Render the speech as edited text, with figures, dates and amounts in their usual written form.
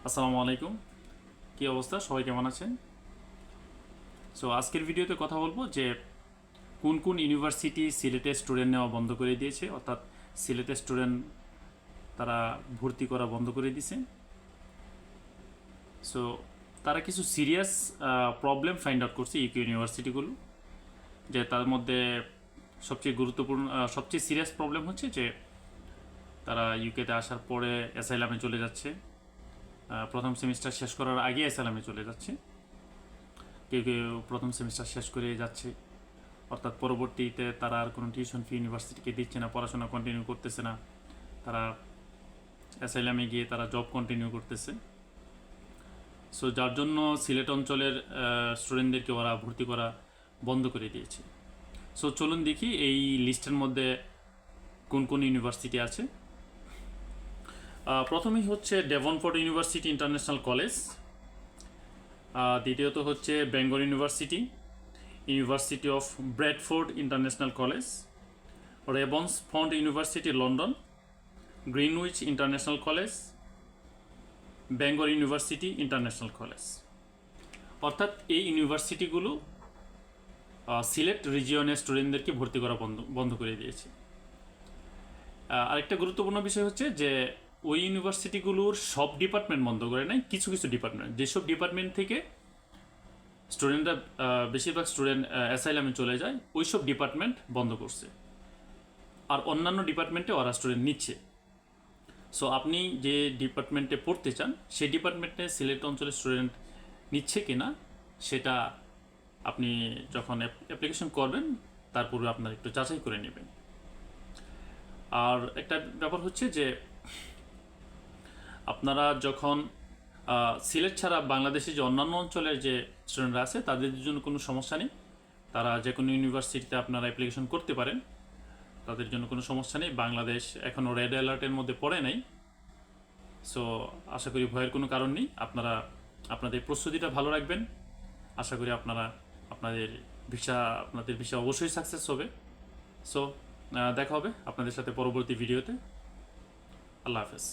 আসসালামু আলাইকুম। কী অবস্থা, সবাই কেমন আছেন? সো আজকের ভিডিওতে কথা বলবো যে কোন কোন ইউনিভার্সিটি সিলেটে স্টুডেন্ট নেওয়া বন্ধ করে দিয়েছে, অর্থাৎ সিলেটে স্টুডেন্ট তারা ভর্তি করা বন্ধ করে দিয়েছে। সো তারা কিছু সিরিয়াস প্রবলেম ফাইন্ড আউট করছে ইউকে ইউনিভার্সিটিগুলো, যে তার মধ্যে সবচেয়ে গুরুত্বপূর্ণ সবচেয়ে সিরিয়াস প্রবলেম হচ্ছে যে তারা ইউকেতে আসার পরে অ্যাসাইলামে চলে যাচ্ছে, প্রথম সেমিস্টার শেষ করার আগে অ্যাসাইলামে চলে যাচ্ছে, কেউ কেউ প্রথম সেমিস্টার শেষ করে যাচ্ছে, অর্থাৎ পরবর্তীতে তারা আর কোনো টিউশন ফি ইউনিভার্সিটিকে দিচ্ছে না, পড়াশোনা কন্টিনিউ করতেছে না, তারা অ্যাসাইলামে গিয়ে তারা জব কন্টিনিউ করতেছে। সো যার জন্য সিলেট অঞ্চলের স্টুডেন্টদেরকে ওরা ভর্তি করা বন্ধ করে দিয়েছে। সো চলুন দেখি এই লিস্টের মধ্যে কোন কোন ইউনিভার্সিটি আছে। প্রথমেই হচ্ছে ডেভনপোর্ট ইউনিভার্সিটি ইন্টারন্যাশনাল কলেজ, দ্বিতীয়ত হচ্ছে Bangor university, university of Bradford international college, Ravensbourne university London, Greenwich international college, Bangor university international college. অর্থাৎ এই ইউনিভার্সিটিগুলো সিলেট রিজিয়নের স্টুডেন্টদেরকে ভর্তি করা বন্ধ করে দিয়েছে। আরেকটা গুরুত্বপূর্ণ বিষয় হচ্ছে যে ওই ইউনিভার্সিটিগুলোর সব ডিপার্টমেন্ট বন্ধ করে নাই, কিছু কিছু ডিপার্টমেন্ট, যেসব ডিপার্টমেন্ট থেকে স্টুডেন্টরা বেশিরভাগ স্টুডেন্ট অ্যাসাইলামে চলে যায়, ওই সব ডিপার্টমেন্ট বন্ধ করছে, আর অন্যান্য ডিপার্টমেন্টে ওরা স্টুডেন্ট নিচ্ছে। সো আপনি যে ডিপার্টমেন্টে পড়তে চান সেই ডিপার্টমেন্টে সিলেট অঞ্চলের স্টুডেন্ট নিচ্ছে কিনা সেটা আপনি যখন অ্যাপ্লিকেশন করবেন তারপরে আপনার একটু যাচাই করে নেবেন। আর একটা ব্যাপার হচ্ছে যে আপনারা যখন সিলেট ছাড়া বাংলাদেশের যে অন্যান্য অঞ্চলের যে স্টুডেন্টরা আছে তাদের জন্য কোনো সমস্যা নেই, তারা যে কোনো ইউনিভার্সিটিতে আপনারা অ্যাপ্লিকেশন করতে পারেন, তাদের জন্য কোনো সমস্যা নেই। বাংলাদেশ এখনও রেড অ্যালার্টের মধ্যে পড়ে নাই। সো আশা করি ভয়ের কোনো কারণ নেই। আপনারা আপনাদের প্রস্তুতিটা ভালো রাখবেন, আশা করি আপনাদের ভিসা অবশ্যই সাকসেস হবে। সো দেখা হবে আপনাদের সাথে পরবর্তী ভিডিওতে। আল্লাহ হাফেজ।